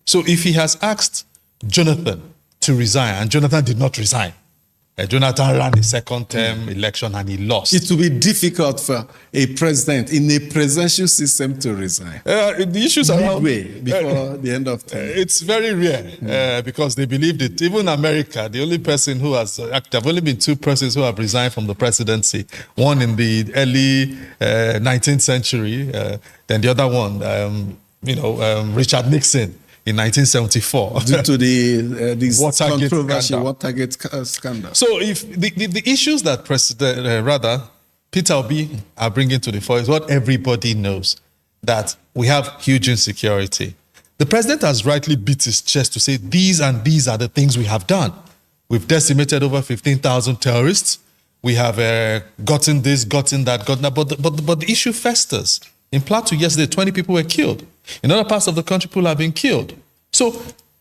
So if he has asked Jonathan to resign, and Jonathan did not resign, Jonathan ran a second term election and he lost. It will be difficult for a president in a presidential system to resign. The issues around midway before the end of time. It's very rare because they believed it. Even America, the only person who has, there have only been two persons who have resigned from the presidency. One in the early 19th century, then the other one, Richard Nixon in 1974. Due to this Watergate controversial scandal. Watergate scandal. So if the issues that Peter Obi are bringing to the fore is what everybody knows, that we have huge insecurity. The president has rightly beat his chest to say these and these are the things we have done. We've decimated over 15,000 terrorists. We have gotten this, gotten that, gotten that. But the issue festers. In Plateau yesterday, 20 people were killed. In other parts of the country, people have been killed. So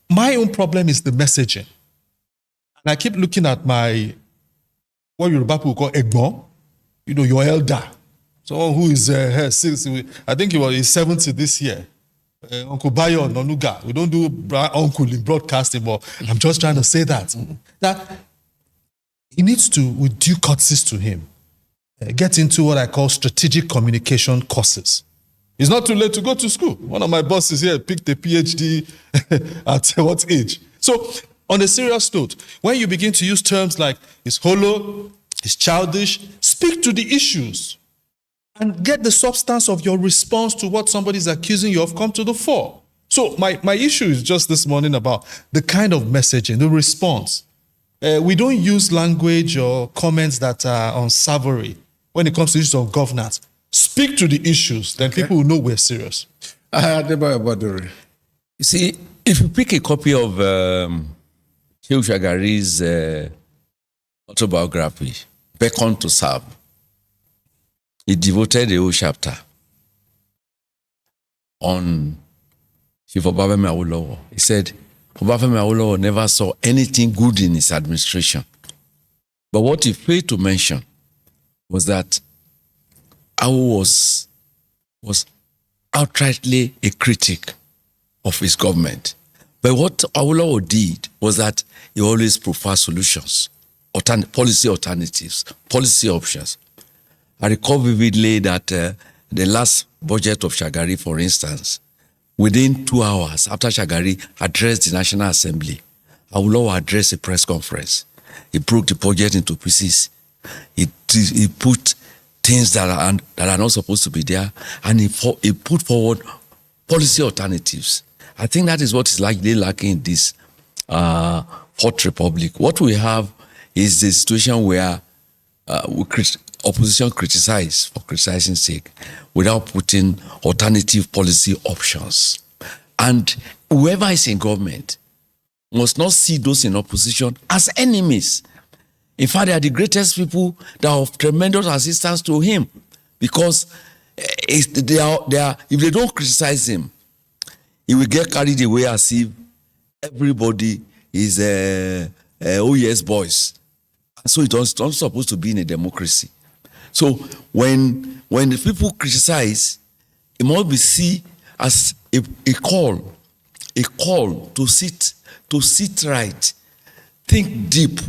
my own problem is the messaging. And I keep looking at what Yoruba people call Egbon, your elder. Someone who is, I think he's 70 this year. Uncle Bayo Nonuga. We don't do uncle in broadcasting, but I'm just trying to say that he needs to, with due courtesies to him, get into what I call strategic communication courses. It's not too late to go to school. One of my bosses here picked a PhD at what age? So, on a serious note, when you begin to use terms like it's hollow, it's childish, speak to the issues and get the substance of your response to what somebody is accusing you of come to the fore. So, my issue is just this morning about the kind of messaging, the response. We don't use language or comments that are unsavory when it comes to issues of governance. Speak to the issues, then people will know we're serious. You see, if you pick a copy of Shehu Shagari's autobiography, Beckon to Serve, he devoted a whole chapter on Chief Obafemi Awolowo. He said, Obafemi Awolowo never saw anything good in his administration. But what he failed to mention was that Awo was outrightly a critic of his government. But what Awolowo did was that he always preferred solutions, policy alternatives, policy options. I recall vividly that the last budget of Shagari, for instance, within 2 hours after Shagari addressed the National Assembly, Awolowo addressed a press conference. He broke the budget into pieces. He put things that are not supposed to be there, and he put forward policy alternatives. I think that is what is likely lacking in this Fourth Republic. What we have is the situation where opposition criticize for criticizing's sake without putting alternative policy options. And whoever is in government must not see those in opposition as enemies. In fact, they are the greatest people that are of tremendous assistance to him, because if they don't criticize him, he will get carried away as if everybody is oh yes boys. So it's not supposed to be in a democracy. So when the people criticize, it must be seen as a call to sit right, think deep,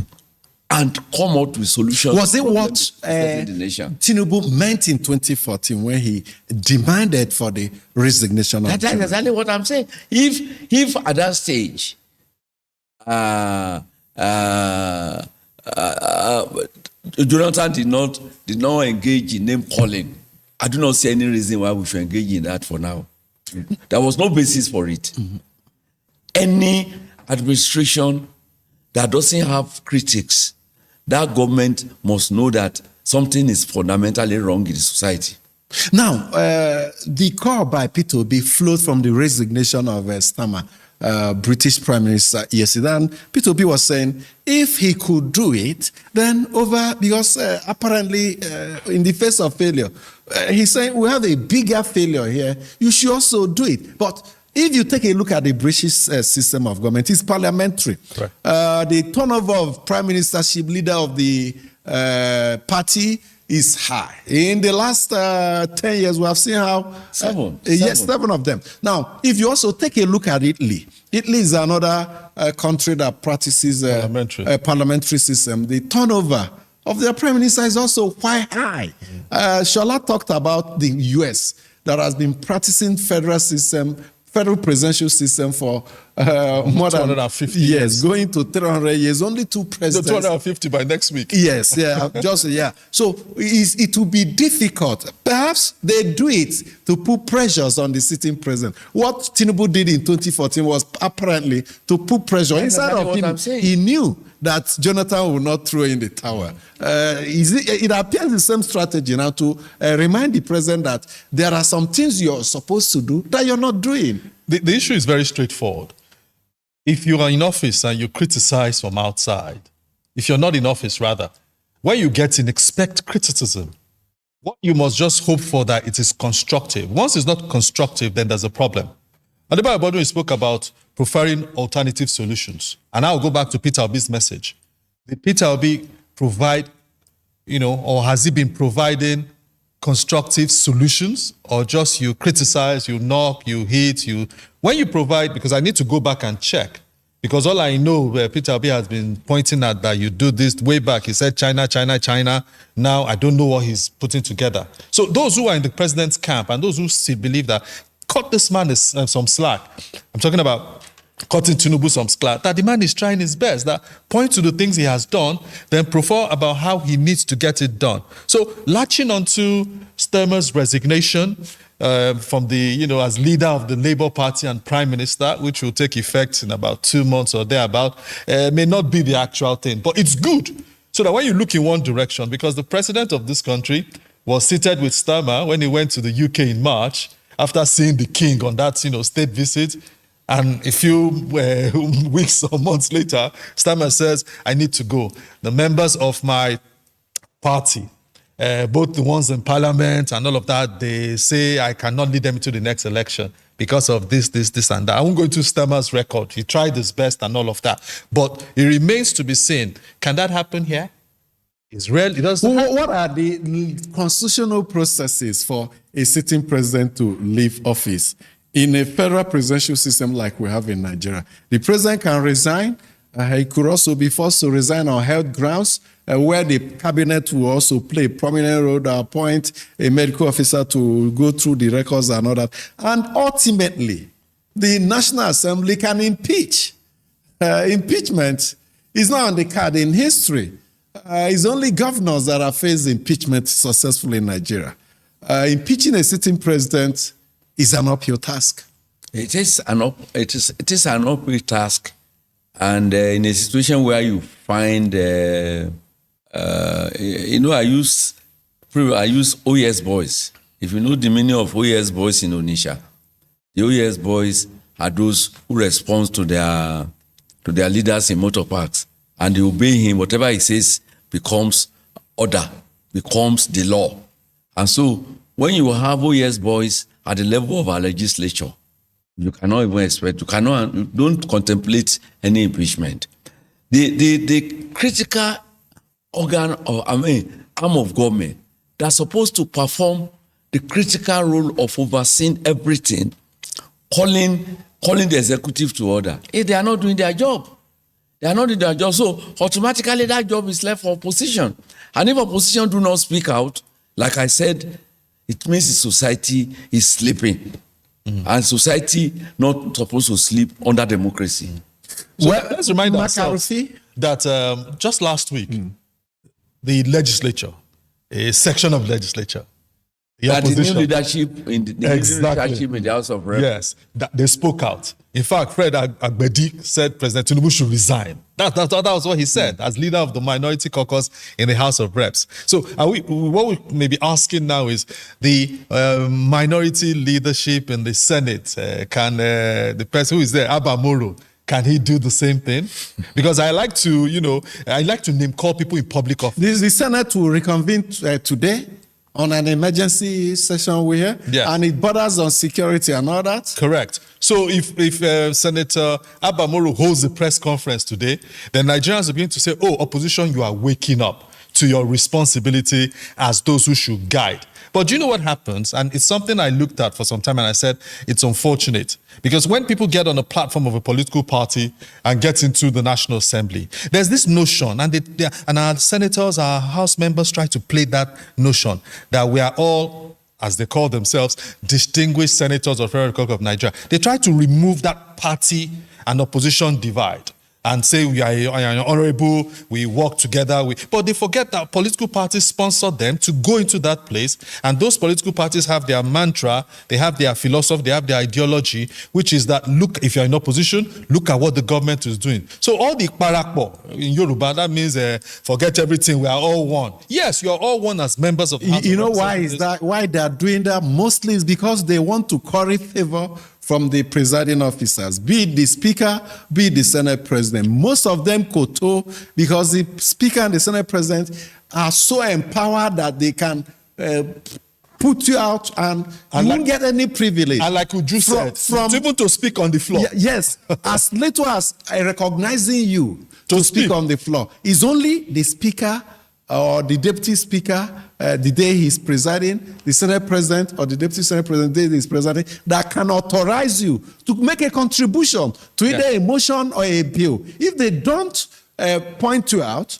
and come out with solutions. Was it what Tinubu meant in 2014 when he demanded for the resignation of That's exactly what I'm saying. If at that stage, Jonathan did not engage in name calling, I do not see any reason why we should engage in that for now. There was no basis for it. Mm-hmm. Any administration that doesn't have critics, that government must know that something is fundamentally wrong in the society. Now, the call by Peter Obi flowed from the resignation of Starmer, British Prime Minister, yesterday. And Peter Obi was saying if he could do it, then because apparently in the face of failure, he's saying we have a bigger failure here. You should also do it. But if you take a look at the British system of government, it's parliamentary. Right. The turnover of prime ministership, leader of the party, is high. In the last 10 years, we have seen how... Yes, 7 of them. Now, if you also take a look at Italy, Italy is another country that practices parliamentary system. The turnover of their prime minister is also quite high. Shola talked about the US that has been practicing federal presidential system for more than 250 years, going to 300 years, only 2 presidents. 250 by next week. Yes, yeah, So it will be difficult. Perhaps they do it to put pressures on the sitting president. What Tinubu did in 2014 was apparently to put pressure inside of him. He knew that Jonathan will not throw in the towel. It appears the same strategy now to remind the president that there are some things you're supposed to do that you're not doing. The issue is very straightforward. If you are in office and you criticize from outside, if you're not in office, rather, when you get in, expect criticism. What you must just hope for that it is constructive. Once it's not constructive, then there's a problem. Adebayo Bodun spoke about preferring alternative solutions. And I'll go back to Peter Obi's message. Did Peter Obi provide, or has he been providing constructive solutions, or just you criticize, you knock, you hit, when you provide, because I need to go back and check, because all I know, Peter Obi has been pointing at that you do this way back. He said China, China, China. Now I don't know what he's putting together. So those who are in the president's camp and those who still believe that, cut this man some slack. I'm talking about cutting Tinubu some slack. That the man is trying his best. That point to the things he has done, then profile about how he needs to get it done. So latching onto Stemmer's resignation from the, as leader of the Labour Party and Prime Minister, which will take effect in about 2 months or thereabout, may not be the actual thing. But it's good. So that when you look in one direction, because the president of this country was seated with Stemmer when he went to the UK in March, after seeing the king on that, state visit, and a few weeks or months later, Stemmer says, I need to go. The members of my party, both the ones in parliament and all of that, they say I cannot lead them into the next election because of this, and that. I won't go into Stemmer's record. He tried his best and all of that. But it remains to be seen. Can that happen here? Israel, it doesn't. What are the constitutional processes for a sitting president to leave office in a federal presidential system like we have in Nigeria? The president can resign. He could also be forced to resign on health grounds, where the cabinet will also play a prominent role to appoint a medical officer to go through the records and all that. And ultimately, the National Assembly can impeach. Impeachment is not on the card in history. It's only governors that have faced impeachment successfully in Nigeria. Impeaching a sitting president is an uphill task. It is an uphill task, and in a situation where you find, I use OES boys. If you know the meaning of OES boys in Onitsha, the OES boys are those who respond to their leaders in motor parks, and they obey him. Whatever he says becomes order, becomes the law. And so when you have OES boys at the level of our legislature, you cannot even expect, you don't contemplate any impeachment. The critical organ arm of government that's supposed to perform the critical role of overseeing everything, calling the executive to order, if they are not doing their job. They are not doing their job. So automatically that job is left for opposition. And if opposition do not speak out, like I said, it means the society is sleeping. And society not supposed to sleep under democracy. So let's remind ourselves that just last week, the legislature, a section of legislature, the opposition, new leadership in the House of Reps. Yes, they spoke out. In fact, Fred Agbedi said President Tinubu should resign. That was what he said as leader of the minority caucus in the House of Reps. So what we may be asking now is the minority leadership in the Senate, can the person who is there, Abba Moro, can he do the same thing? Because I like to name call people in public office. The Senate will reconvene today on an emergency session we hear, and it borders on security and all that. Correct. So if Senator Abba Moro holds a press conference today, then Nigerians are going to say, oh, opposition, you are waking up to your responsibility as those who should guide. But do you know what happens? And it's something I looked at for some time and I said, it's unfortunate. Because when people get on a platform of a political party and get into the National Assembly, there's this notion, and our senators, our House members try to play that notion that we are all, as they call themselves, distinguished senators of the Federal Republic of Nigeria. They try to remove that party and opposition divide and say we are honorable, we work together. But they forget that political parties sponsor them to go into that place, and those political parties have their mantra, they have their philosophy, they have their ideology, which is that, look, if you're in opposition, look at what the government is doing. So all the parakpo in Yoruba, that means forget everything, we are all one. Yes, you are all one as members of the House. You know why is that? Why they are doing that? Mostly is because they want to curry favor from the presiding officers, be it the speaker, be it the Senate president. Most of them koto because the speaker and the Senate president are so empowered that they can put you out and you won't get any privilege. And like Uju said, even to speak on the floor. Yes, as little as recognizing you to speak on the floor. It's only the speaker or the deputy speaker, the day he's presiding, the Senate president or the deputy Senate president, the day he's presiding, that can authorize you to make a contribution to either a motion or a bill. If they don't point you out,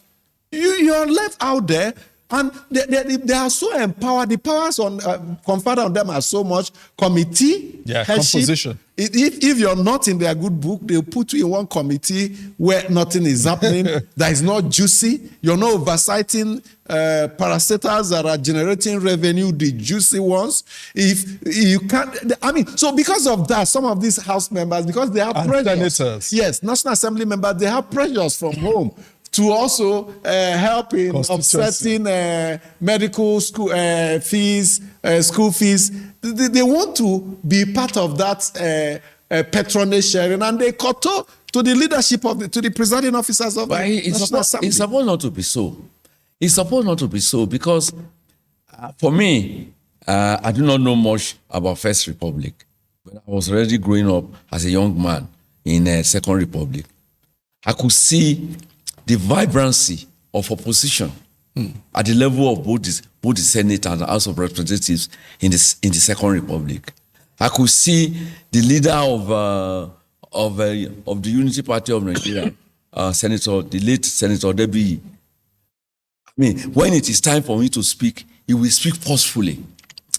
you're left out there. And they are so empowered. The powers conferred on them are so much. Committee, headship. Composition. If you're not in their good book, they'll put you in one committee where nothing is happening. That is not juicy. You're not oversighting parastatals that are generating revenue, the juicy ones. If you can't, so because of that, some of these House members, because they have pressures. Senators. Yes, National Assembly members, they have pressures from home to also help in offsetting medical school fees, school fees. They want to be part of that patronage sharing, and they kowtow to the leadership to the presiding officers of the National Assembly. It's supposed not to be so. It's supposed not to be so because, for me, I do not know much about First Republic. But I was already growing up as a young man in Second Republic. I could see the vibrancy of opposition at the level of both the Senate and the House of Representatives in the Second Republic. I could see the leader of the Unity Party of Nigeria, the late Senator Debi. When it is time for me to speak, he will speak forcefully.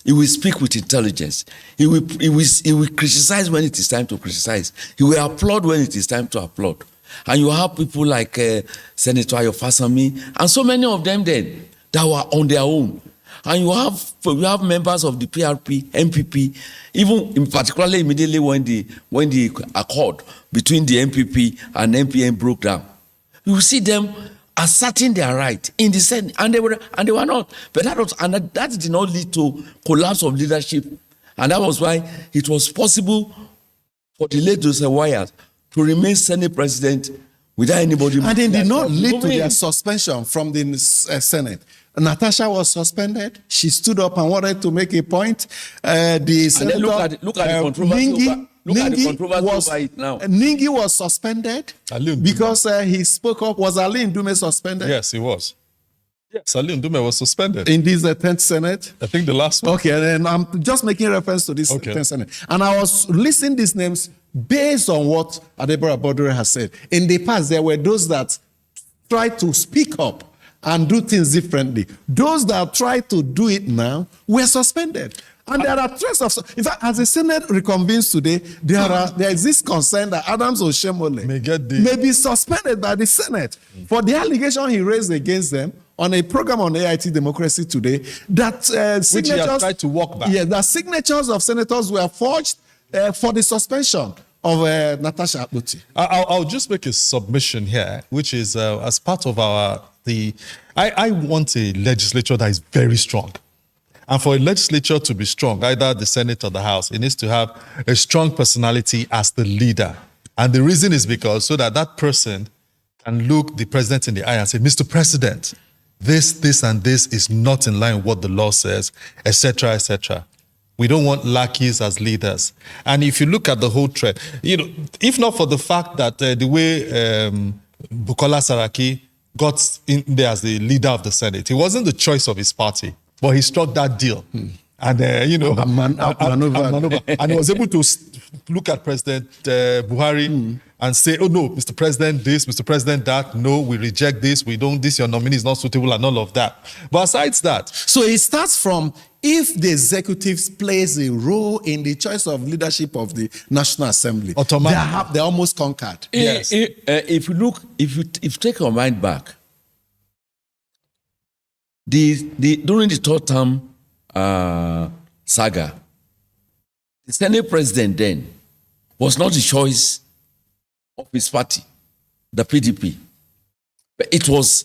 He will speak with intelligence. He will criticize when it is time to criticize. He will applaud when it is time to applaud. And you have people like Senator Ayo Fasami and so many of them then that were on their own. And you have members of the PRP, MPP, even particularly immediately when the accord between the MPP and MPN broke down. You will see them asserting their right in the Senate, and they were not. But that did not lead to collapse of leadership, and that was why it was possible for the late Joseph Wyatt to remain Senate president without anybody. And it did not lead to their suspension from the Senate. Natasha was suspended. She stood up and wanted to make a point. The senator, look at the controversy. Look at the controversy over it now. Ningi was suspended because he spoke up. Was Ali Ndume suspended? Yes, he was. Yes, Ali Ndume was suspended. In this 10th Senate? I think the last one. Okay, and I'm just making reference to this 10th Senate. And I was listing these names based on what Adebora Bodure has said. In the past, there were those that tried to speak up and do things differently. Those that try to do it now were suspended. And there are threats of... In fact, as the Senate reconvenes today, there is this concern that Adams Oshemole may be suspended by the Senate for the allegation he raised against them on a program on AIT Democracy Today that signatures... Which he has tried to walk back. Yeah, that signatures of senators were forged for the suspension of Natasha Akpoti. I'll just make a submission here, which is as part of I want a legislature that is very strong. And for a legislature to be strong, either the Senate or the House, it needs to have a strong personality as the leader. And the reason is because so that person can look the president in the eye and say, Mr. President, this, and this is not in line with what the law says, etc., etc. We don't want lackeys as leaders. And if you look at the whole trend, if not for the fact that the way Bukola Saraki got in there as the leader of the Senate. It wasn't the choice of his party, but he struck that deal. And, maneuver. And he was able to look at President Buhari and say, oh, no, Mr. President, this, Mr. President, that. No, we reject this. We don't, this, your nominee is not suitable and all of that. But besides that. So it starts from if the executive plays a role in the choice of leadership of the National Assembly, they're almost conquered. Yes. If you take your mind back, during the third term saga, the Senate president then was not the choice of his party, the PDP. But it was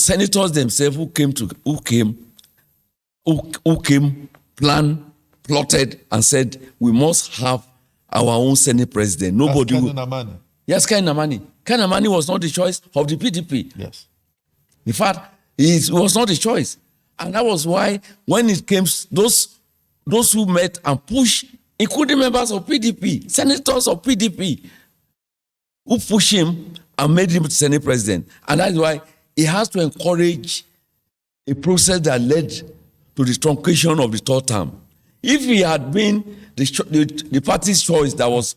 senators themselves who plotted and said we must have our own Senate president. Nobody would. Yes, Kai Namani. Kai Namani was not the choice of the PDP. Yes. In fact, it was not a choice. And that was why when it came, those who met and pushed, including members of PDP, senators of PDP, who pushed him and made him Senate president. And that's why he has to encourage a process that led to the truncation of the third term. If he had been the party's choice that was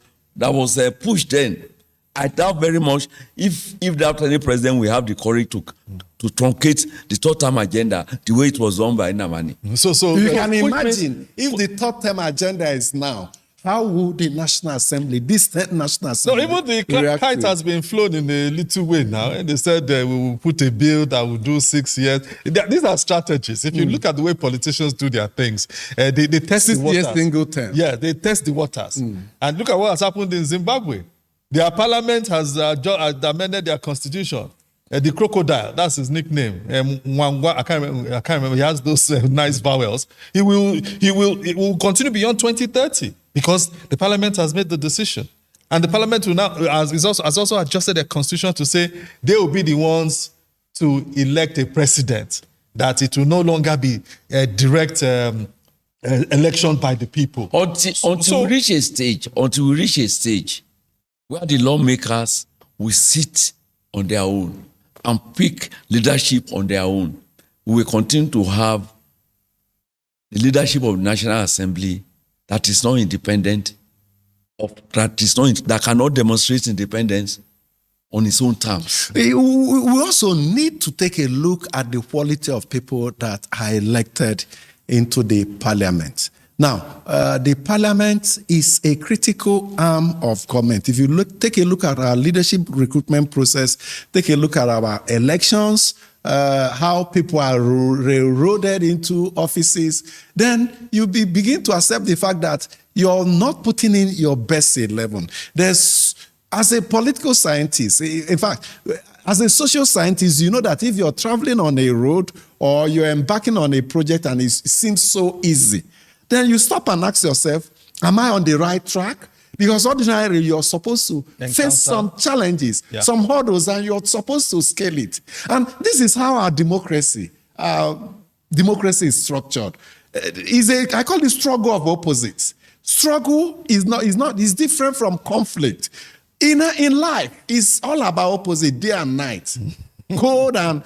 pushed then, I doubt very much if that any president will have the courage to truncate the third term agenda the way it was done by Namani. So you can imagine if the third term agenda is now, how would the National Assembly, this National Assembly, even the kite has been flown in a little way now, and they said we will put a bill that will do 6 years. These are strategies. If you look at the way politicians do their things, they test the waters. Single term. Yeah, they test the waters. And look at what has happened in Zimbabwe. Their parliament has amended their constitution. The crocodile, that's his nickname. Mwangwa, I can't remember. He has those nice vowels. It will continue beyond 2030 because the parliament has made the decision. And the parliament will now has also adjusted their constitution to say they will be the ones to elect a president, that it will no longer be a direct election by the people. Until we reach a stage where the lawmakers will sit on their own and pick leadership on their own, we will continue to have the leadership of the National Assembly that is not independent, that cannot demonstrate independence on its own terms. We also need to take a look at the quality of people that are elected into the parliament. Now, the parliament is a critical arm of government. If you take a look at our leadership recruitment process, take a look at our elections, how people are railroaded into offices, then you begin to accept the fact that you're not putting in your best 11. As a political scientist, in fact, as a social scientist, you know that if you're traveling on a road or you're embarking on a project and it seems so easy, then you stop and ask yourself, am I on the right track? Because ordinarily, you're supposed to face some challenges, some hurdles, and you're supposed to scale it. And this is how our democracy is structured. I call it struggle of opposites. Struggle is different from conflict. In life, it's all about opposite, day and night. Cold and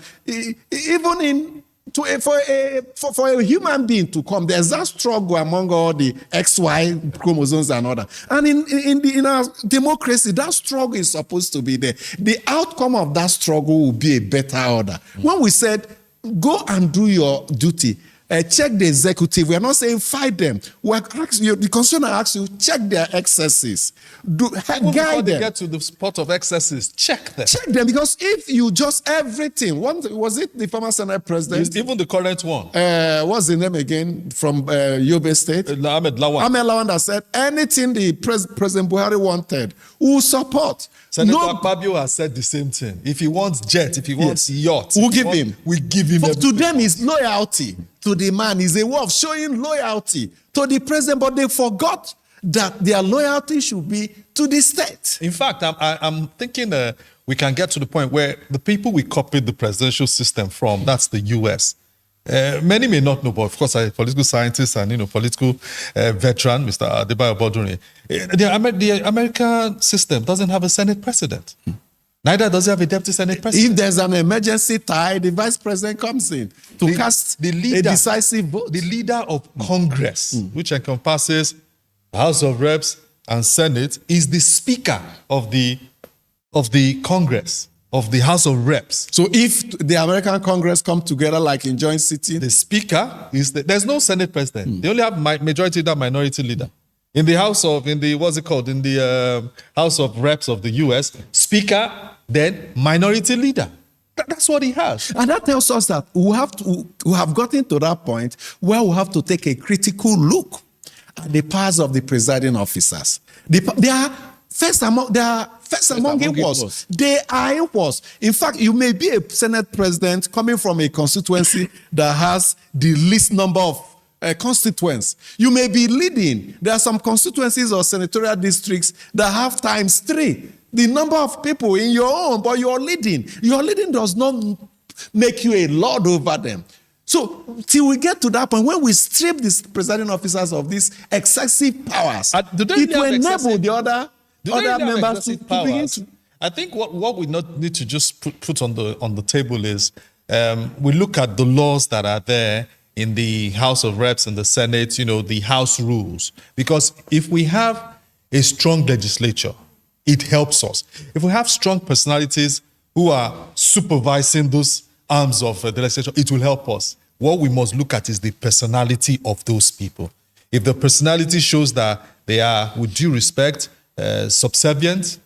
even for a human being to come, there's that struggle among all the XY chromosomes and all that. And in our democracy, that struggle is supposed to be there. The outcome of that struggle will be a better order. When we said, go and do your duty, check the executive. We are not saying fight them. The constitution asks you, check their excesses. Guide them. They get to the spot of excesses, check them. Check them, because if you just everything, was it the former Senate president? Even the current one. What's the name again from Yobe State? Ahmed Lawan. Ahmed Lawan that said anything the President Buhari wanted, we'll support. Senator Akpabio has said the same thing. If he wants jet, if he wants yacht, we'll give him. We give him. But to them, is loyalty to the man is a way of showing loyalty to the president, but they forgot that their loyalty should be to the state. In fact, I'm thinking we can get to the point where the people we copied the presidential system from, that's the US. Many may not know, but of course, I'm a political scientist and political veteran, Mr. Adebayo Bodunrin. The American system doesn't have a Senate president. Neither does he have a deputy Senate president. If there's an emergency tie, the vice president comes in to cast a decisive vote. The leader of Congress, which encompasses the House of Reps and Senate, is the Speaker of the Congress, of the House of Reps. So if the American Congress come together like in joint sitting, The Speaker is there's no Senate president. They only have majority leader, minority leader. In the House of, in the House of Reps of the US, Speaker, then minority leader. That's what he has. and that tells us that we have gotten to that point where we have to take a critical look at the powers of the presiding officers. They are first among equals. They are equals. In fact, you may be a Senate president coming from a constituency that has the least number of constituents. You may be leading. There are some constituencies or senatorial districts that have ×3 the number of people in your own, but you're leading. Your leading does not make you a lord over them. So till we get to that point, when we strip these presiding officers of these excessive powers, it will enable the other members to begin to. I think what we not need to just put on the table is we look at the laws that are there in the House of Reps and the Senate, the House rules. Because if we have a strong legislature, it helps us. If we have strong personalities who are supervising those arms of the legislature, it will help us. What we must look at is the personality of those people. If the personality shows that they are, with due respect, subservient,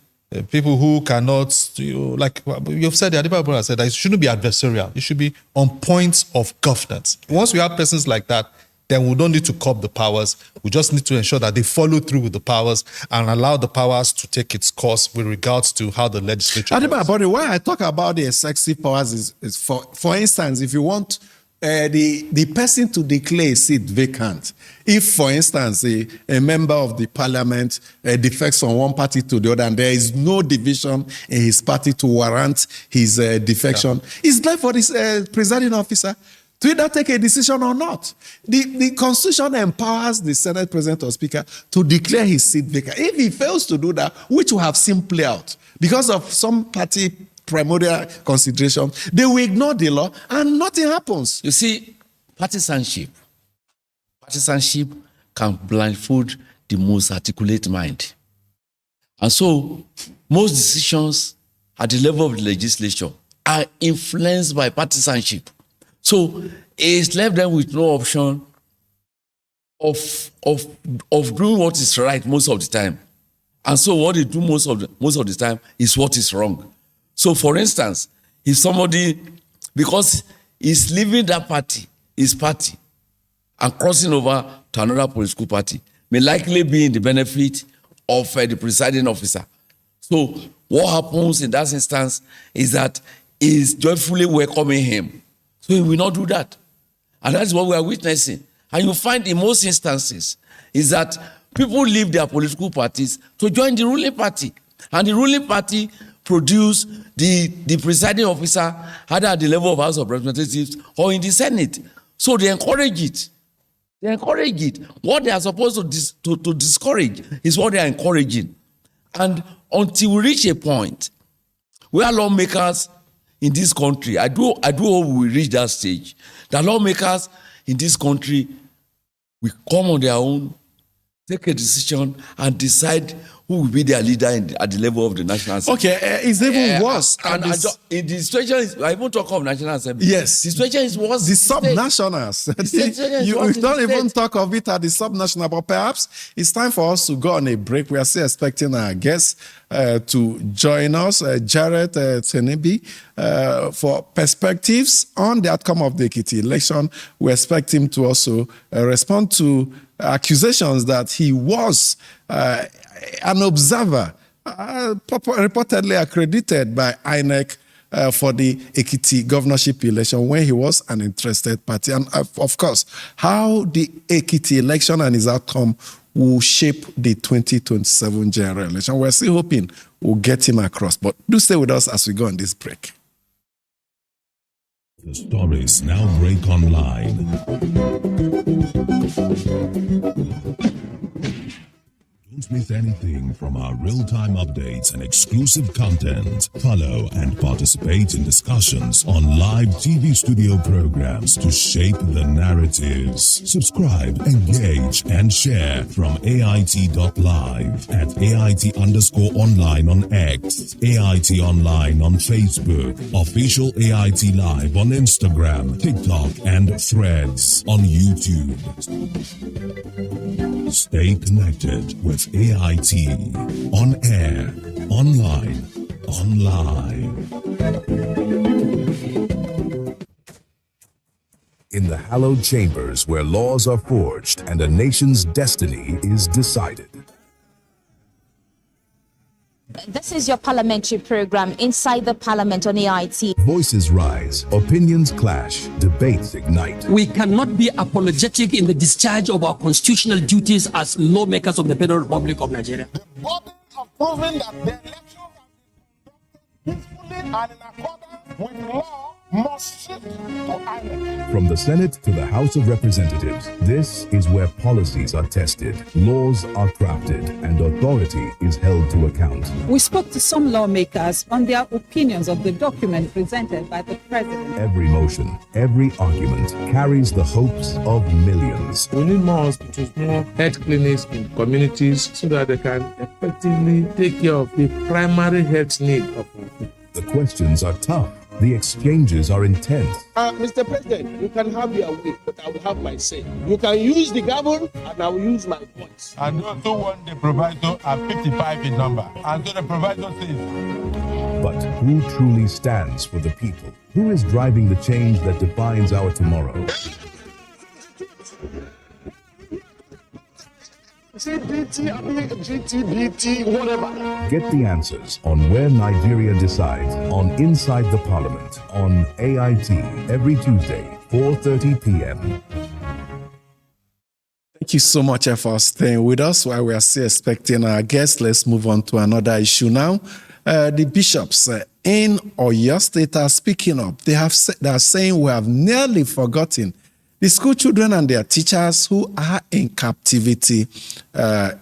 people who cannot, like you've said, the Adebayo brother said that it shouldn't be adversarial. It should be on points of governance. Once we have persons like that, then we don't need to curb the powers. We just need to ensure that they follow through with the powers and allow the powers to take its course with regards to how the legislature Adebayo, why I talk about the excessive powers is for instance, if you want the person to declare a seat vacant, if, for instance, a member of the parliament defects from one party to the other and there is no division in his party to warrant his defection, it's left for this presiding officer to either take a decision or not. The Constitution empowers the Senate President or Speaker to declare his seat vacant. If he fails to do that, which we have seen play out, because of some party primordial consideration, they will ignore the law and nothing happens. You see, partisanship can blindfold the most articulate mind. And so, most decisions at the level of the legislature are influenced by partisanship. So, it's left them with no option of doing what is right most of the time. And so, what they do most of the time is what is wrong. So, for instance, if somebody, because he's leaving that party, his party, and crossing over to another political party, may likely be in the benefit of the presiding officer. So, what happens in that instance is that he's joyfully welcoming him. So, he will not do that. And that's what we are witnessing. And you find in most instances is that people leave their political parties to join the ruling party. And the ruling party produce the presiding officer either at the level of House of Representatives or in the Senate. So they encourage it. What they are supposed to discourage is what they are encouraging. And until we reach a point where lawmakers in this country, I do hope we reach that stage, that lawmakers in this country will come on their own, take a decision, and decide who will be their leader at the level of the National Assembly. Okay, it's even worse. In the situation, I won't talk of National Assembly. Yes. The situation is worse. The subnationals. We don't even talk of it at the subnational, but perhaps it's time for us to go on a break. We are still expecting our guests to join us, Jared Tenebi, for perspectives on the outcome of the Ekiti election. We expect him to also respond to accusations that he was an observer, reportedly accredited by INEC for the Ekiti governorship election when he was an interested party. And of course, how the Ekiti election and its outcome will shape the 2027 general election. We're still hoping we'll get him across. But do stay with us as we go on this break. The stories now break online. Don't miss anything from our real-time updates and exclusive content. Follow and participate in discussions on live TV studio programs to shape the narratives. Subscribe, engage, and share from AIT.live at AIT_online on X, AIT Online on Facebook, Official AIT Live on Instagram, TikTok, and Threads on YouTube. Stay connected with AIT on air, online, online. In the hallowed chambers where laws are forged and a nation's destiny is decided. This is your parliamentary program, Inside the Parliament on AIT. Voices rise, opinions clash, debates ignite. We cannot be apologetic in the discharge of our constitutional duties as lawmakers of the Federal Republic of Nigeria. The body have proven that the elections have been peacefully and in accordance with law must shift to INEC. From the Senate to the House of Representatives, this is where policies are tested, laws are crafted, and authority is held to account. We spoke to some lawmakers on their opinions of the document presented by the president. Every motion, every argument carries the hopes of millions. We need more hospitals, more health clinics in communities so that they can effectively take care of the primary health need of our people. The questions are tough. The exchanges are intense. Mr. President, you can have your way, but I will have my say. You can use the gavel, and I will use my voice. And those who want the proviso are 55 in number. And so the proviso says. But who truly stands for the people? Who is driving the change that defines our tomorrow? CBT, GTBT, whatever. Get the answers on Where Nigeria Decides on Inside the Parliament on AIT every Tuesday, 4:30 p.m. Thank you so much for staying with us while we are still expecting our guests. Let's move on to another issue now. The bishops in Oyo State are speaking up. They are saying we have nearly forgotten the school children and their teachers who are in captivity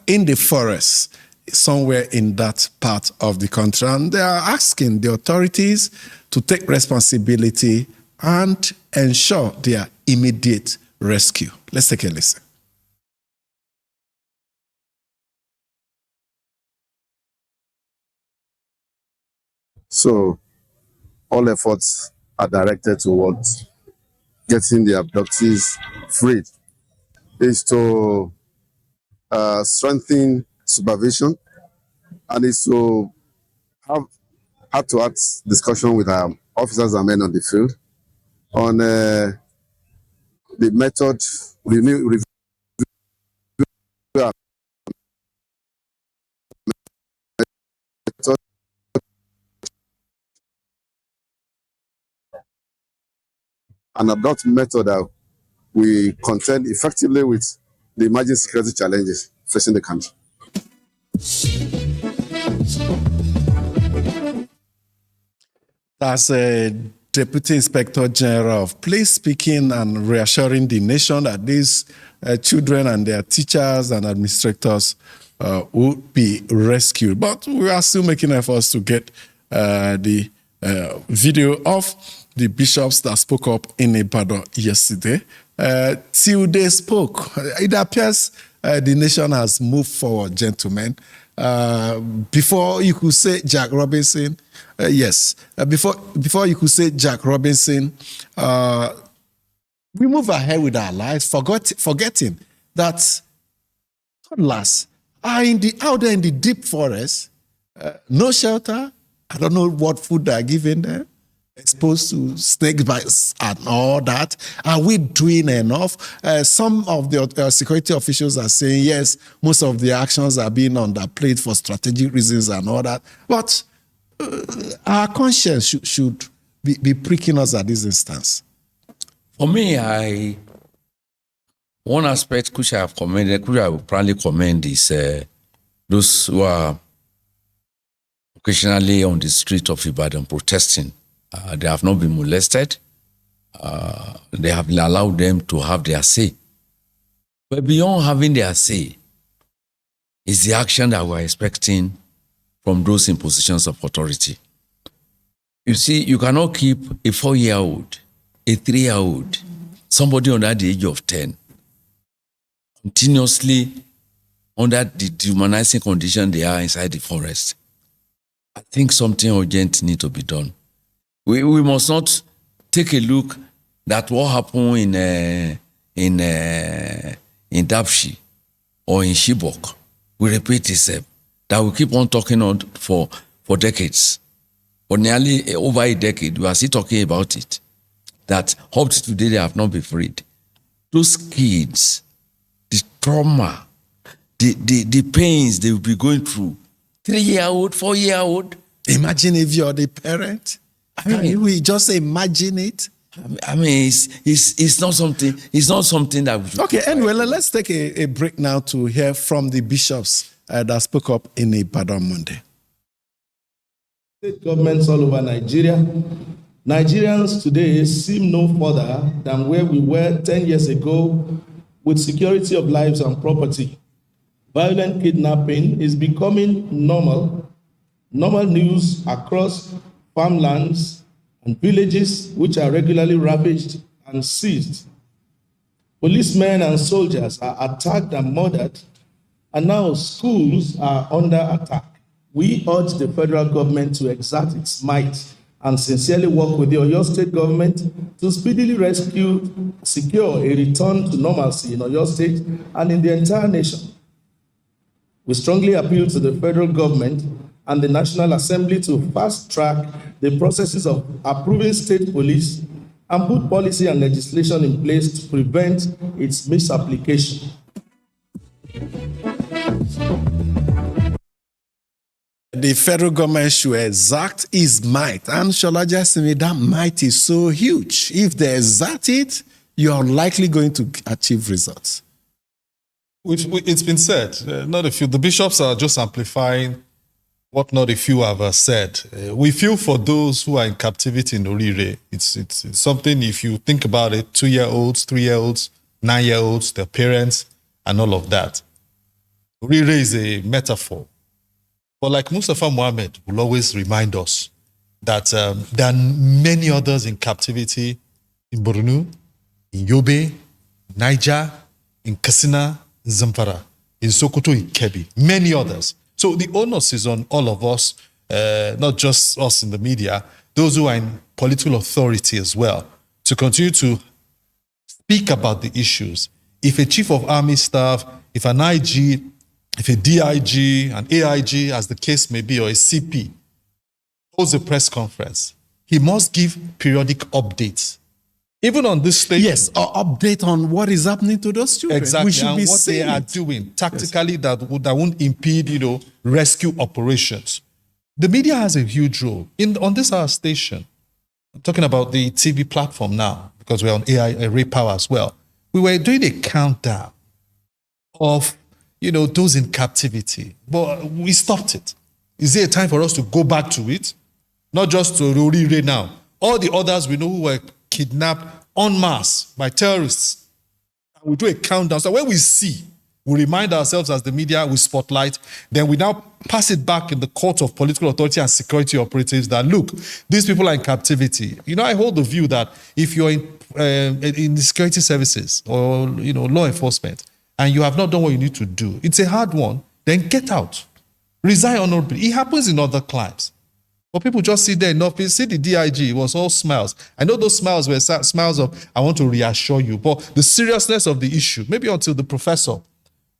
in the forest somewhere in that part of the country. And they are asking the authorities to take responsibility and ensure their immediate rescue. Let's take a listen. So all efforts are directed towards getting the abductees freed. Is to strengthen supervision and is to have heart-to-heart discussion with our officers and men on the field on the method review an abrupt method that we contend effectively with the emerging security challenges facing the country. That's a Deputy Inspector General of Police speaking and reassuring the nation that these children and their teachers and administrators will be rescued. But we are still making efforts to get the video of the bishops that spoke up in Ibadan yesterday. Till they spoke, it appears the nation has moved forward, gentlemen. Before you could say Jack Robinson, yes. Before you could say Jack Robinson, we move ahead with our lives, forgetting that toddlers are out there in the deep forest, no shelter. I don't know what food they're giving them, exposed to snake bites and all that. Are we doing enough? Some of the security officials are saying, yes, most of the actions are being underplayed for strategic reasons and all that. But our conscience should be pricking us at this instance. For me, one aspect which I have commended, which I will proudly commend is those who are occasionally on the street of Ibadan protesting. They have not been molested. They have allowed them to have their say. But beyond having their say, is the action that we're expecting from those in positions of authority. You see, you cannot keep a 4-year-old, a 3-year-old, somebody under the age of 10, continuously under the dehumanizing condition they are inside the forest. I think something urgent needs to be done. We must not take a look at what happened in Dapchi or in Chibok. We repeat itself. That we keep on talking on for decades. For nearly over a decade, we are still talking about it. That up to today they have not been freed. Those kids, the trauma, the pains they will be going through. 3-year-old, 4-year-old. Imagine if you're the parent. Can you just imagine it? I mean, it's not something. It's not something that we should. Okay. Anyway, let's take a break now to hear from the bishops that spoke up in Ibadan Monday. State governments all over Nigeria. Nigerians today seem no further than where we were 10 years ago with security of lives and property. Violent kidnapping is becoming normal news across farmlands and villages which are regularly ravaged and seized. Policemen and soldiers are attacked and murdered, and now schools are under attack. We urge the federal government to exert its might and sincerely work with the Oyo State government to speedily secure a return to normalcy in Oyo State and in the entire nation. We strongly appeal to the federal government and the National Assembly to fast-track the processes of approving state police and put policy and legislation in place to prevent its misapplication. The federal government should exert its might. And Sholaja Simi, that might is so huge. If they exert it, you are likely going to achieve results. It's been said, not a few. The bishops are just amplifying what not a few have said. We feel for those who are in captivity in Orire. It's something, if you think about it, 2-year-olds, 3-year-olds, 9-year-olds, their parents, and all of that. Orire is a metaphor. But like Mustafa Mohammed will always remind us that there are many others in captivity in Borno, in Yobe, Niger, in Katsina, in Zamfara, in Sokoto, in Kebbi, many others. So the onus is on all of us, not just us in the media, those who are in political authority as well, to continue to speak about the issues. If a chief of army staff, if an IG, if a DIG, an AIG, as the case may be, or a CP, holds a press conference, he must give periodic updates. Even on this stage. Yes, or update on what is happening to those children. Exactly, We should and be what they are doing tactically. Yes. that won't impede, rescue operations. The media has a huge role. On this our station, I'm talking about the TV platform now, because we're on Ray Power as well. We were doing a countdown of those in captivity, but we stopped it. Is there a time for us to go back to it? Not just to Orire now. All the others we know who were kidnapped en masse by terrorists. And we do a countdown. So when we see, we remind ourselves as the media, we spotlight, then we now pass it back in the court of political authority and security operatives that, look, these people are in captivity. I hold the view that if you're in the security services or, law enforcement, and you have not done what you need to do, it's a hard one, then get out. Resign honorably. It happens in other climes. But people just sit there enough. You see the DIG, it was all smiles. I know those smiles were smiles of, I want to reassure you. But the seriousness of the issue, maybe until the professor,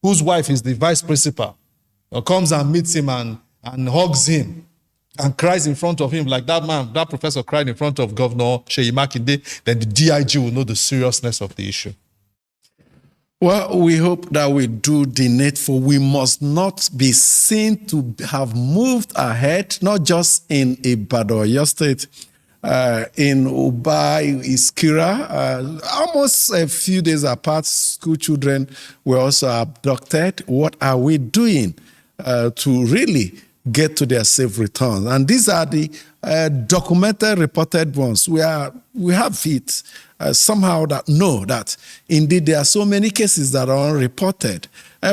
whose wife is the vice principal, comes and meets him and hugs him and cries in front of him like that professor cried in front of Governor Seyi Makinde, then the DIG will know the seriousness of the issue. Well, we hope that we do the needful. We must not be seen to have moved ahead, not just in Ibadan, Oyo State, in Uba, Iskira. Almost a few days apart, school children were also abducted. What are we doing to really get to their safe return. And these are the documented, reported ones. We have it somehow that know that indeed there are so many cases that are unreported,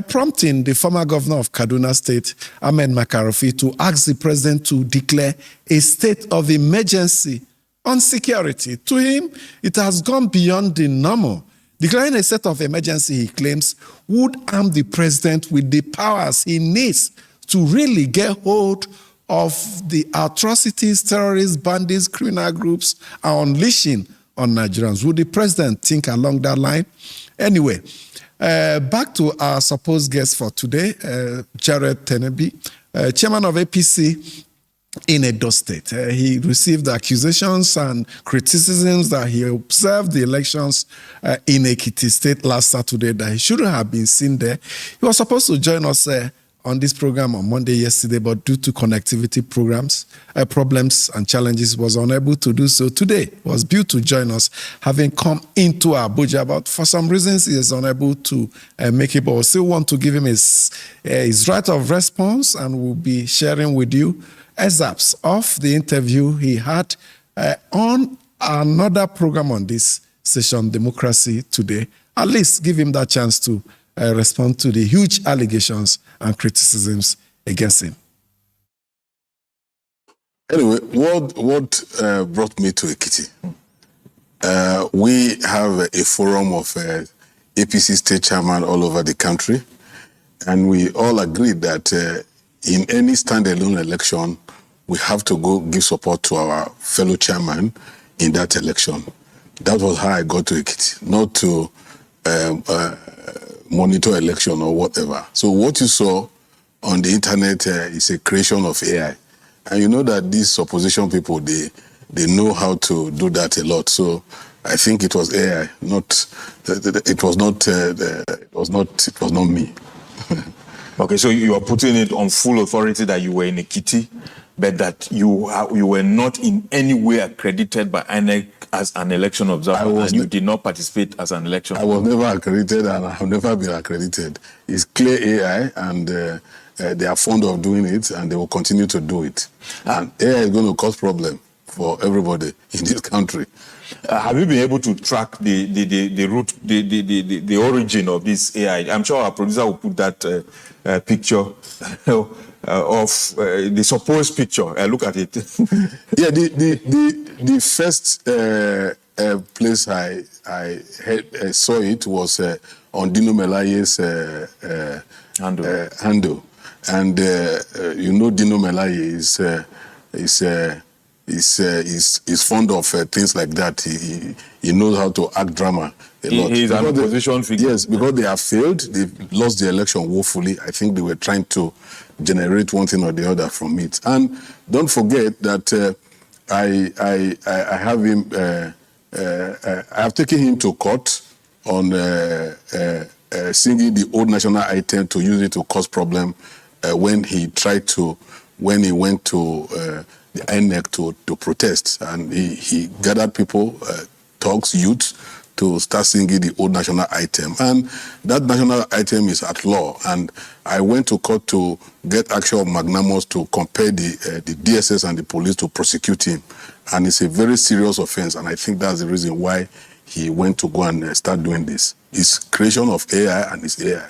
prompting the former governor of Kaduna State, Ahmed Makarofi, to ask the president to declare a state of emergency on security. To him, it has gone beyond the normal. Declaring a state of emergency, he claims, would arm the president with the powers he needs to really get hold of the atrocities terrorists, bandits, criminal groups are unleashing on Nigerians. Would the president think along that line? Anyway, back to our supposed guest for today, Jared Tenebi, chairman of APC in Edo State. He received accusations and criticisms that he observed the elections in Ekiti State last Saturday, that he shouldn't have been seen there. He was supposed to join us on this program on Monday yesterday, but due to connectivity problems and challenges, was unable to do so. Today was due to join us, having come into Abuja, but for some reasons he is unable to make it. But we still want to give him his right of response, and we'll be sharing with you excerpts of the interview he had on another program on this station, Democracy Today. At least give him that chance to respond to the huge allegations and criticisms against him. Anyway, what brought me to Ekiti? We have a forum of APC state chairman all over the country, and we all agreed that in any standalone election, we have to go give support to our fellow chairman in that election. That was how I got to Ekiti, not to monitor election or whatever. So what you saw on the internet is a creation of AI. And you know that these opposition people, they know how to do that a lot. So I think it was AI, it was not me. Okay, so you are putting it on full authority that you were in Ekiti, but that you were not in any way accredited by INEC as an election observer, and you did not participate as an election I was never accredited, and I have never been accredited. It's clear AI, and they are fond of doing it, and they will continue to do it. And AI is going to cause problem for everybody in this country. Have you been able to track the root, the origin of this AI? I'm sure our producer will put that picture of the supposed picture. Look at it. Yeah, the first place I saw it was on Dino Melaye's handle. And you know, Dino Melaye is fond of things like that. He knows how to act drama a lot. He's an opposition figure. Yes, because they have failed. They lost the election woefully. I think they were trying to generate one thing or the other from it. And don't forget that I have him. I have taken him to court on singing the old national item to use it to cause problem when he went to the INEC to protest, and he gathered people, thugs, youth, to start singing the old national item. And that national item is at law. And I went to court to get action of Magnanimous to compel the DSS and the police to prosecute him. And it's a very serious offense. And I think that's the reason why he went to go and start doing this. It's creation of AI, and it's AI.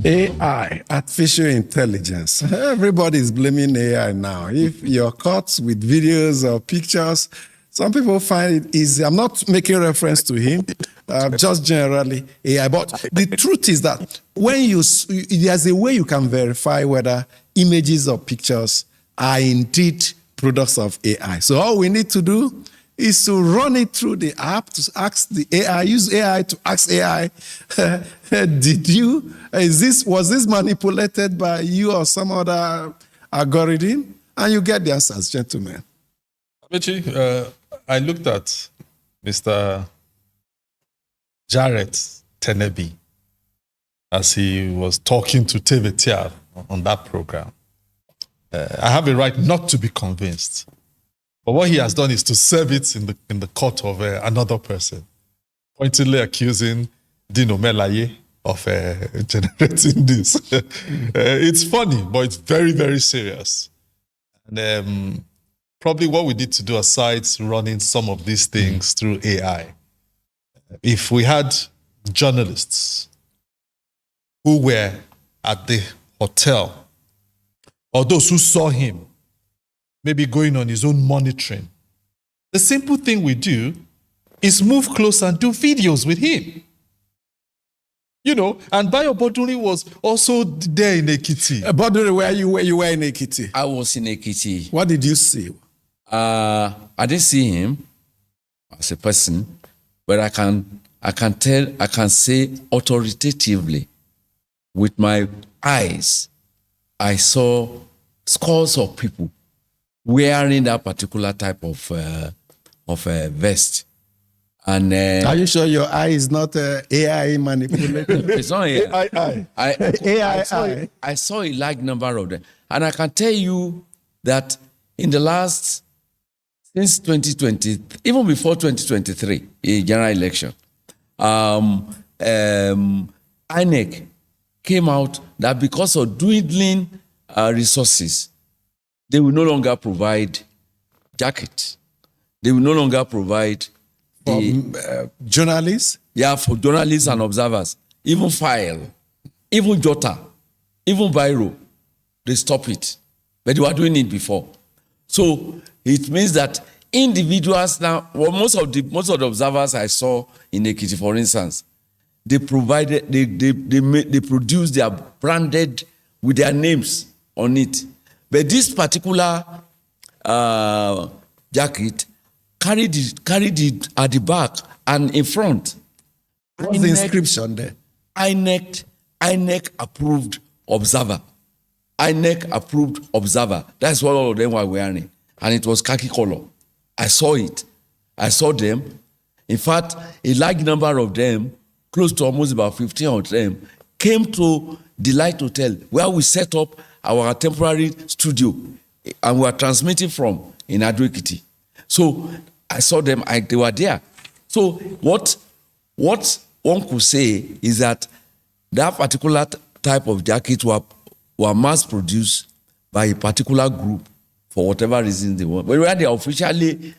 AI, artificial intelligence. Everybody's blaming AI now. If you're caught with videos or pictures, some people find it easy. I'm not making reference to him, just generally AI. But the truth is that when there's a way you can verify whether images or pictures are indeed products of AI. So all we need to do is to run it through the app, to ask the AI, use AI to ask AI, was this manipulated by you or some other algorithm? And you get the answers, gentlemen. Amechi, I looked at Mr. Jared Tenebi as he was talking to TVTR on that program. I have a right not to be convinced. But what he has done is to serve it in the court of another person, pointedly accusing Dino Melaye generating this. It's funny, but it's very, very serious. And probably what we need to do, aside running some of these things through AI, if we had journalists who were at the hotel, or those who saw him maybe going on his own monitoring, the simple thing we do is move close and do videos with him. You know, and Bayo Bodunri was also there in Ekiti. Bodunri, where you were in Ekiti? I was in Ekiti. What did you see? I didn't see him as a person, but I can say authoritatively with my eyes, I saw scores of people wearing that particular type of vest. And are you sure your eye is not AI manipulated? It's not AI. AI. I saw a large number of them. And I can tell you that in the last, since 2020, even before 2023, a general election, INEC came out that because of dwindling resources, they will no longer provide jackets. They will no longer provide journalists? Yeah, for journalists and observers. Even file, even jota, even biro, they stop it. But they were doing it before. So it means that individuals now, well, most of the observers I saw in Ekiti, for instance, they provided, they produced their branded with their names on it. But this particular jacket carried it at the back and in front. What's the inscription there? INEC approved observer. INEC approved observer. That's what all of them were wearing. And it was khaki color. I saw it. I saw them. In fact, a large number of them, close to almost about 15 of them, came to the Light Hotel where we set up our temporary studio and we were transmitting from in Ado-Ekiti. So I saw them, they were there. So what one could say is that that particular type of jacket were mass produced by a particular group for whatever reason they want. But where they are officially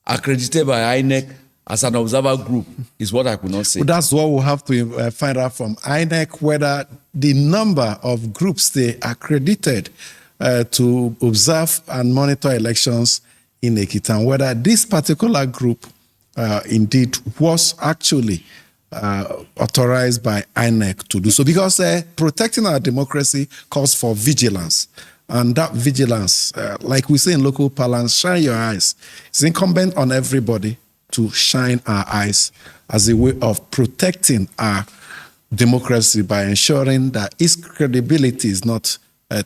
accredited by INEC as an observer group is what I could not say. Well, that's what we'll have to find out from INEC, whether the number of groups they accredited to observe and monitor elections in Ekiti, and whether this particular group indeed was actually authorized by INEC to do so. Because protecting our democracy calls for vigilance. And that vigilance, like we say in local parlance, shine your eyes. It's incumbent on everybody to shine our eyes as a way of protecting our democracy by ensuring that its credibility is not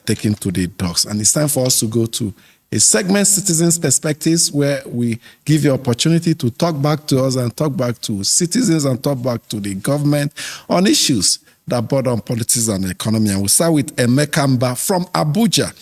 taken to the dogs. And it's time for us to go to a segment, Citizens' Perspectives, where we give you opportunity to talk back to us and talk back to citizens and talk back to the government on issues that border on politics and economy. And we'll start with Emeka Mba from Abuja.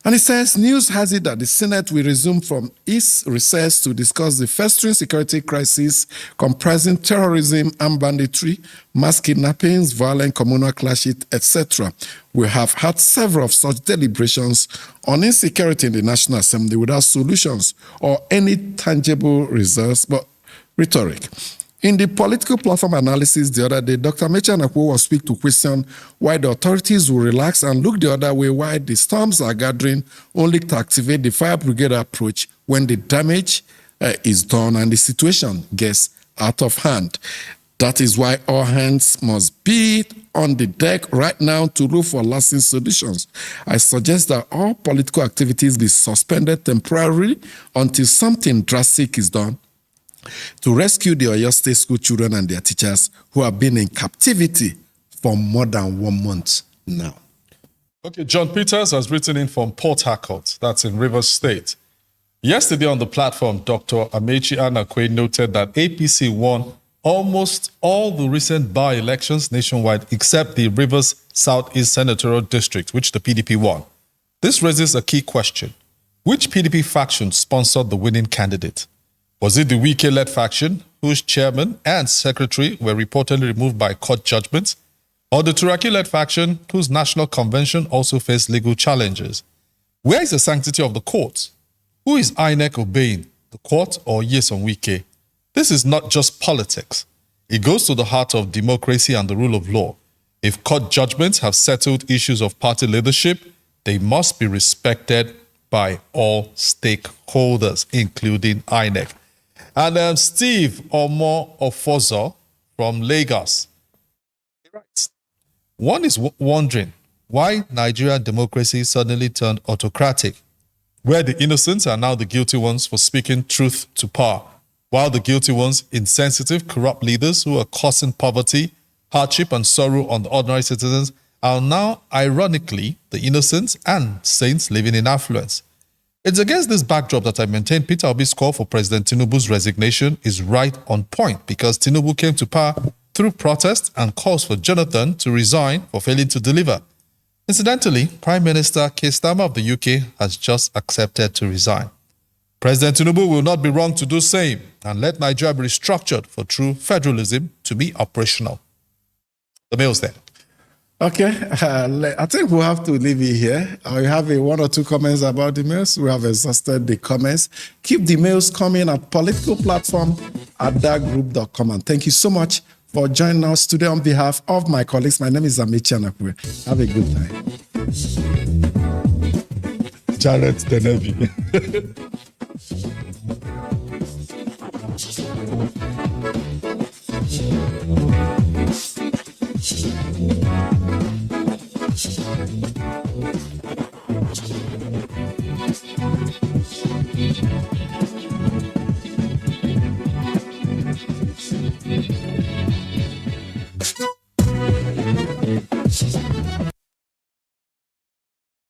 And it says, news has it that the Senate will resume from its recess to discuss the festering security crisis comprising terrorism and banditry, mass kidnappings, violent communal clashes, etc. We have had several of such deliberations on insecurity in the National Assembly without solutions or any tangible results, but rhetoric. In the political platform analysis the other day, Dr. Mecha Nakwo was quick to question why the authorities will relax and look the other way, why the storms are gathering only to activate the fire brigade approach when the damage is done and the situation gets out of hand. That is why all hands must be on the deck right now to look for lasting solutions. I suggest that all political activities be suspended temporarily until something drastic is done to rescue the Oyo State school children and their teachers who have been in captivity for more than 1 month now. Okay, John Peters has written in from Port Harcourt, that's in Rivers State. Yesterday on the platform, Dr. Amechi Anakwe noted that APC won almost all the recent by-elections nationwide except the Rivers Southeast Senatorial District, which the PDP won. This raises a key question. Which PDP faction sponsored the winning candidate? Was it the Wike-led faction, whose chairman and secretary were reportedly removed by court judgments? Or the Turaki-led faction, whose national convention also faced legal challenges. Where is the sanctity of the court? Who is INEC obeying, the court or Nyesom Wike? This is not just politics. It goes to the heart of democracy and the rule of law. If court judgments have settled issues of party leadership, they must be respected by all stakeholders, including INEC. And Steve Omo Ofozo from Lagos, he writes, one is wondering why Nigerian democracy suddenly turned autocratic, where the innocents are now the guilty ones for speaking truth to power, while the guilty ones, insensitive, corrupt leaders who are causing poverty, hardship, and sorrow on the ordinary citizens, are now, ironically, the innocents and saints living in affluence. It's against this backdrop that I maintain Peter Obi's call for President Tinubu's resignation is right on point, because Tinubu came to power through protest and calls for Jonathan to resign for failing to deliver. Incidentally, Prime Minister Keir Starmer of the UK has just accepted to resign. President Tinubu will not be wrong to do the same and let Nigeria be restructured for true federalism to be operational. The mail's there. Okay, I think we'll have to leave it here. I have one or two comments about the mails. We have exhausted the comments. Keep the mails coming at politicalplatform@darkgroup.com. And thank you so much for joining us today on behalf of my colleagues. My name is Amici Anakwe. Have a good time. Jared Denevi.